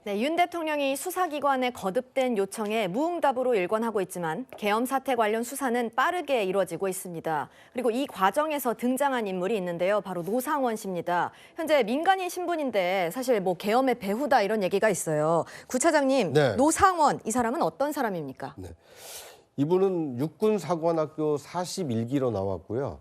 네, 윤 대통령이 수사기관의 거듭된 요청에 무응답으로 일관하고 있지만 계엄 사태 관련 수사는 빠르게 이루어지고 있습니다. 그리고 이 과정에서 등장한 인물이 있는데요. 바로 노상원 씨입니다. 현재 민간인 신분인데 사실 계엄의 배후다 이런 얘기가 있어요. 구차장님, 네. 노상원 이 사람은 어떤 사람입니까? 네. 이분은 육군사관학교 41기로 나왔고요.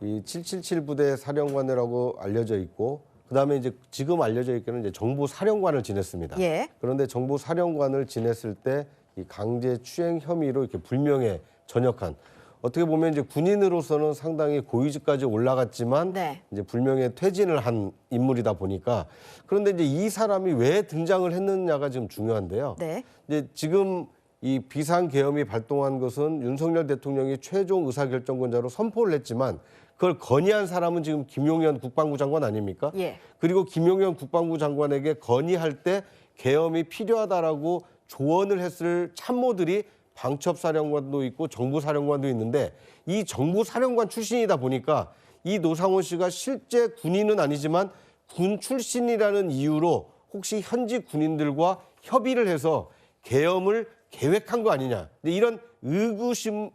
이 777 부대 사령관이라고 알려져 있고, 그다음에 이제 지금 알려져 있기는 이제 정보사령관을 지냈습니다. 예. 그런데 정보사령관을 지냈을 때 이 강제추행 혐의로 이렇게 불명예 전역한, 어떻게 보면 이제 군인으로서는 상당히 고위직까지 올라갔지만 네. 이제 불명예 퇴진을 한 인물이다 보니까, 그런데 이제 이 사람이 왜 등장을 했느냐가 지금 중요한데요. 네. 이제 지금 이 비상계엄이 발동한 것은 윤석열 대통령이 최종 의사결정권자로 선포를 했지만 그걸 건의한 사람은 지금 김용현 국방부 장관 아닙니까? 예. 그리고 김용현 국방부 장관에게 건의할 때 계엄이 필요하다라고 조언을 했을 참모들이 방첩사령관도 있고 정보사령관도 있는데, 이 정보사령관 출신이다 보니까 이 노상원 씨가 실제 군인은 아니지만 군 출신이라는 이유로 혹시 현지 군인들과 협의를 해서 계엄을 계획한 거 아니냐, 이런 의구심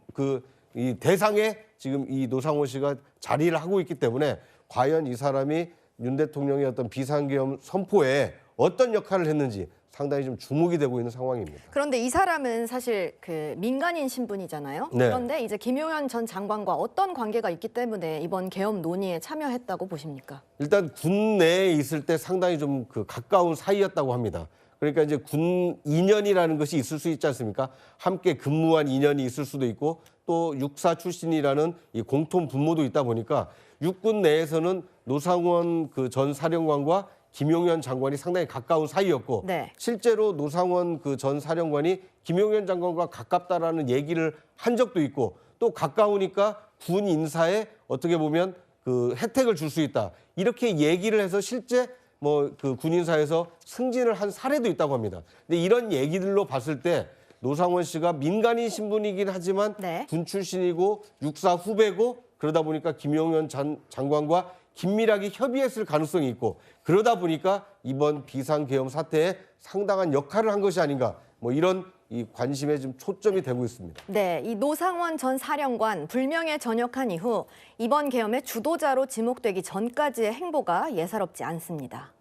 이 대상에 지금 이 노상원 씨가 자리를 하고 있기 때문에 과연 이 사람이 윤 대통령의 어떤 비상계엄 선포에 어떤 역할을 했는지 상당히 좀 주목이 되고 있는 상황입니다. 그런데 이 사람은 사실 민간인 신분이잖아요. 네. 그런데 이제 김용현 전 장관과 어떤 관계가 있기 때문에 이번 계엄 논의에 참여했다고 보십니까? 일단 군 내에 있을 때 상당히 좀 가까운 사이였다고 합니다. 그러니까 이제 군 인연이라는 것이 있을 수 있지 않습니까? 함께 근무한 인연이 있을 수도 있고, 또 육사 출신이라는 이 공통 분모도 있다 보니까 육군 내에서는 노상원 전 사령관과 김용현 장관이 상당히 가까운 사이였고, 네. 실제로 노상원 전 사령관이 김용현 장관과 가깝다라는 얘기를 한 적도 있고, 또 가까우니까 군 인사에 어떻게 보면 혜택을 줄 수 있다, 이렇게 얘기를 해서 실제 군인사에서 승진을 한 사례도 있다고 합니다. 근데 이런 얘기들로 봤을 때 노상원 씨가 민간인 신분이긴 하지만 네. 군 출신이고 육사 후배고, 그러다 보니까 김용현 장관과 긴밀하게 협의했을 가능성이 있고, 그러다 보니까 이번 비상계엄 사태에 상당한 역할을 한 것이 아닌가, 이런 이 관심에 좀 초점이 되고 있습니다. 네, 이 노상원 전 사령관 불명예 전역한 이후 이번 계엄의 주도자로 지목되기 전까지의 행보가 예사롭지 않습니다.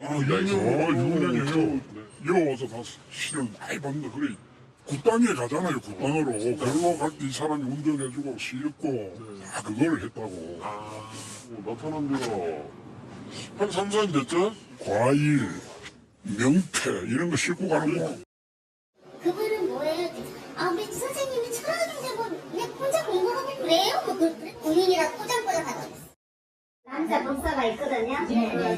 유명해요. 여기 와서 다 시를 많이 봤는데, 그래 국방에 가잖아요. 국방으로 그걸로 갈 때 이 사람이 운전해주고 싣고 다 그걸 했다고. 나타난 지가 한 3, 4년 됐죠? 과일, 명태 이런 거 싣고 가는 거. 그분은 뭐예요? 우리 선생님이 철학인데 왜 혼자 공부하고 그래요? 군인이라 꼬장꼬장하고 있어. 남자 법사가 있거든요.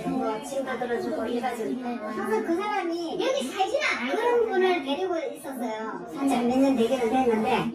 뭐 친구 들어주고 이래가지고 항상 그 사람이 여기 살지는 않아요. 그런 분을 데리고 있었어요. 살짝 몇 년 되기는 됐는데.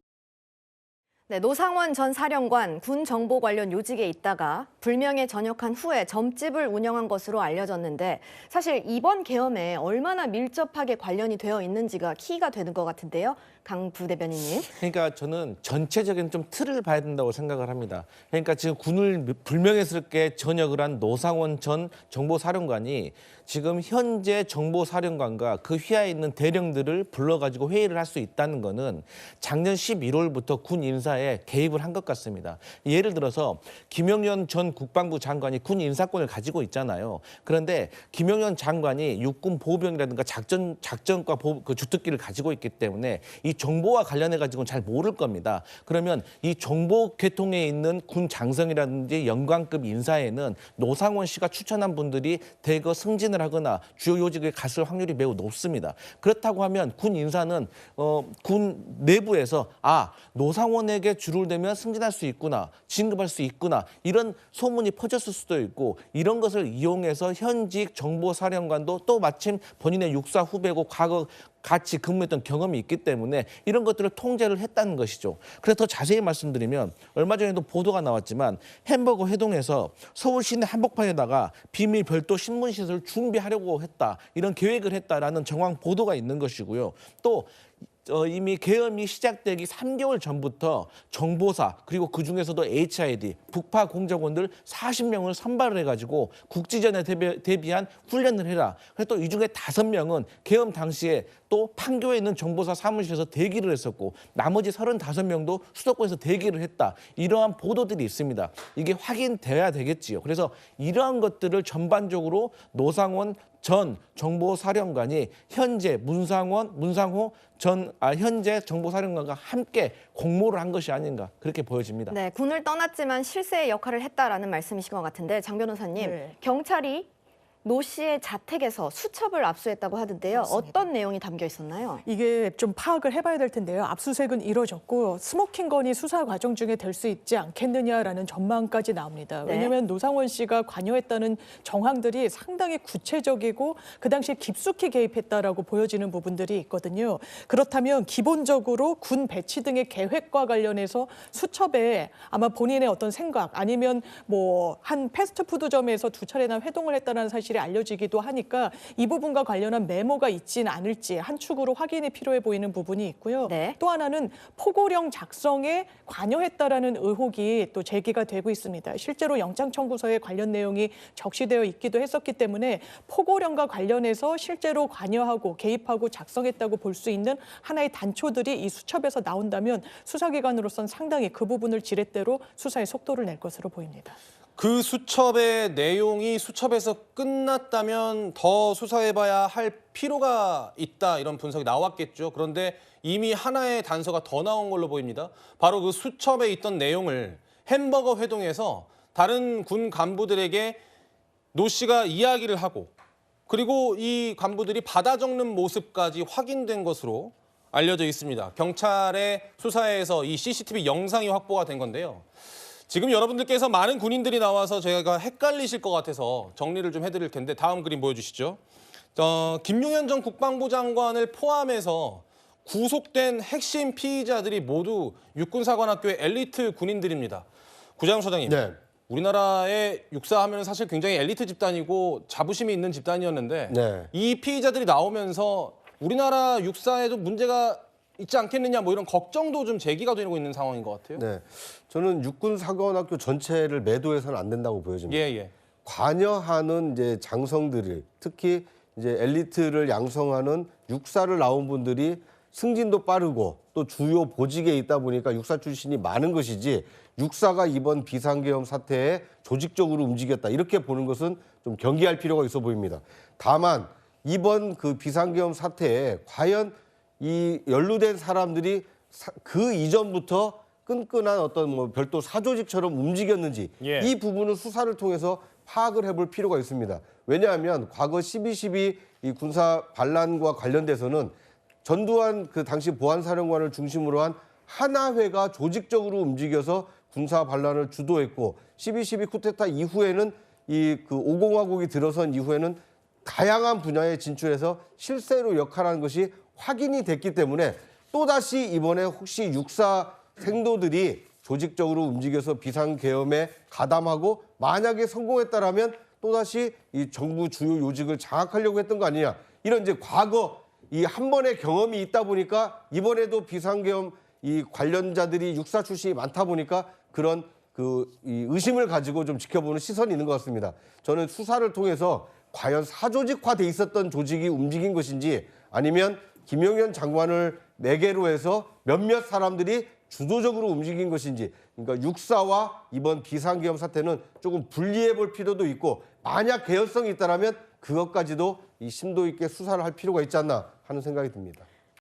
네, 노상원 전 사령관 군 정보 관련 요직에 있다가 불명예 전역한 후에 점집을 운영한 것으로 알려졌는데, 사실 이번 계엄에 얼마나 밀접하게 관련이 되어 있는지가 키가 되는 것 같은데요. 강 부대변인님. 그러니까 저는 전체적인 좀 틀을 봐야 된다고 생각을 합니다. 그러니까 지금 군을 불명예스럽게 전역을 한 노상원 전 정보사령관이 지금 현재 정보사령관과 그 휘하에 있는 대령들을 불러가지고 회의를 할 수 있다는 거는 작년 11월부터 군 인사에 개입을 한 것 같습니다. 예를 들어서 김용현 전 국방부 장관이 군 인사권을 가지고 있잖아요. 그런데 김용현 장관이 육군 보병이라든가 작전과 주특기를 가지고 있기 때문에 이 정보와 관련해 가지고는 잘 모를 겁니다. 그러면 이 정보 계통에 있는 군 장성이라든지 영관급 인사에는 노상원 씨가 추천한 분들이 대거 승진을 하거나 주요 요직에 갔을 확률이 매우 높습니다. 그렇다고 하면 군 인사는 군 내부에서 노상원에게 줄을 대면 승진할 수 있구나, 진급할 수 있구나, 이런 소문이 퍼졌을 수도 있고, 이런 것을 이용해서 현직 정보사령관도 또 마침 본인의 육사 후배고 과거 같이 근무했던 경험이 있기 때문에 이런 것들을 통제를 했다는 것이죠. 그래서 더 자세히 말씀드리면 얼마 전에도 보도가 나왔지만 햄버거 회동에서 서울 시내 한복판에다가 비밀 별도 신문시설을 준비하려고 했다, 이런 계획을 했다라는 정황 보도가 있는 것이고요. 또 이미 계엄이 시작되기 3개월 전부터 정보사 그리고 그중에서도 HID, 북파 공작원들 40명을 선발을 해가지고 국지전에 대비한 훈련을 해라. 그래서 또 이 중에 5명은 계엄 당시에 또 판교에 있는 정보사 사무실에서 대기를 했었고 나머지 35명도 수도권에서 대기를 했다. 이러한 보도들이 있습니다. 이게 확인돼야 되겠지요. 그래서 이러한 것들을 전반적으로 노상원 전 정보사령관이 현재 문상호 현재 정보사령관과 함께 공모를 한 것이 아닌가 그렇게 보여집니다. 네, 군을 떠났지만 실세의 역할을 했다라는 말씀이신 것 같은데 장 변호사님, 네. 경찰이 노 씨의 자택에서 수첩을 압수했다고 하던데요. 맞습니다. 어떤 내용이 담겨 있었나요? 이게 좀 파악을 해봐야 될 텐데요. 압수수색은 이뤄졌고 스모킹 건이 수사 과정 중에 될 수 있지 않겠느냐라는 전망까지 나옵니다. 네. 왜냐하면 노상원 씨가 관여했다는 정황들이 상당히 구체적이고 그 당시에 깊숙이 개입했다라고 보여지는 부분들이 있거든요. 그렇다면 기본적으로 군 배치 등의 계획과 관련해서 수첩에 아마 본인의 어떤 생각 아니면 뭐 한 패스트푸드점에서 2차례나 회동을 했다는 사실이 알려지기도 하니까 이 부분과 관련한 메모가 있지는 않을지 한 축으로 확인이 필요해 보이는 부분이 있고요. 네. 또 하나는 포고령 작성에 관여했다라는 의혹이 또 제기가 되고 있습니다. 실제로 영장 청구서에 관련 내용이 적시되어 있기도 했었기 때문에 포고령과 관련해서 실제로 관여하고 개입하고 작성했다고 볼 수 있는 하나의 단초들이 이 수첩에서 나온다면 수사기관으로선 상당히 그 부분을 지렛대로 수사의 속도를 낼 것으로 보입니다. 그 수첩의 내용이 수첩에서 끝났다면 더 수사해봐야 할 필요가 있다 이런 분석이 나왔겠죠. 그런데 이미 하나의 단서가 더 나온 걸로 보입니다. 바로 그 수첩에 있던 내용을 햄버거 회동에서 다른 군 간부들에게 노 씨가 이야기를 하고 그리고 이 간부들이 받아 적는 모습까지 확인된 것으로 알려져 있습니다. 경찰의 수사에서 이 CCTV 영상이 확보가 된 건데요. 지금 여러분들께서 많은 군인들이 나와서 제가 헷갈리실 것 같아서 정리를 좀 해드릴 텐데 다음 그림 보여주시죠. 김용현 전 국방부 장관을 포함해서 구속된 핵심 피의자들이 모두 육군사관학교의 엘리트 군인들입니다. 구자영 소장님, 네. 우리나라의 육사하면 사실 굉장히 엘리트 집단이고 자부심이 있는 집단이었는데 네. 이 피의자들이 나오면서 우리나라 육사에도 문제가 있지 않겠느냐 뭐 이런 걱정도 좀 제기가 되고 있는 상황인 것 같아요. 네. 저는 육군사관학교 전체를 매도해서는 안 된다고 보여집니다. 예. 관여하는 이제 장성들이 특히 이제 엘리트를 양성하는 육사를 나온 분들이 승진도 빠르고 또 주요 보직에 있다 보니까 육사 출신이 많은 것이지 육사가 이번 비상계엄 사태에 조직적으로 움직였다 이렇게 보는 것은 좀 경계할 필요가 있어 보입니다. 다만 이번 그 비상계엄 사태에 과연 이 연루된 사람들이 그 이전부터 끈끈한 어떤 뭐 별도 사조직처럼 움직였는지 예. 이 부분은 수사를 통해서 파악을 해볼 필요가 있습니다. 왜냐하면 과거 12.12 이 군사 반란과 관련돼서는 전두환 그 당시 보안사령관을 중심으로 한 하나회가 조직적으로 움직여서 군사 반란을 주도했고 12.12 쿠데타 이후에는 이 그 5공화국이 들어선 이후에는 다양한 분야에 진출해서 실세로 역할하는 것이 확인이 됐기 때문에 또다시 이번에 혹시 육사 생도들이 조직적으로 움직여서 비상계엄에 가담하고 만약에 성공했다라면 또다시 이 정부 주요 요직을 장악하려고 했던 거 아니냐. 이런 이제 과거 이 한 번의 경험이 있다 보니까 이번에도 비상계엄 이 관련자들이 육사 출신이 많다 보니까 그런 이 의심을 가지고 좀 지켜보는 시선이 있는 것 같습니다. 저는 수사를 통해서 과연 사조직화돼 있었던 조직이 움직인 것인지 아니면 김용현 장관을 매개로 해서 몇몇 사람들이 주도적으로 움직인 것인지 그러니까 육사와 이번 비상계엄 사태는 조금 분리해 볼 필요도 있고 만약 개연성이 있다면 그것까지도 이 심도 있게 수사를 할 필요가 있지 않나 하는 생각이 듭니다.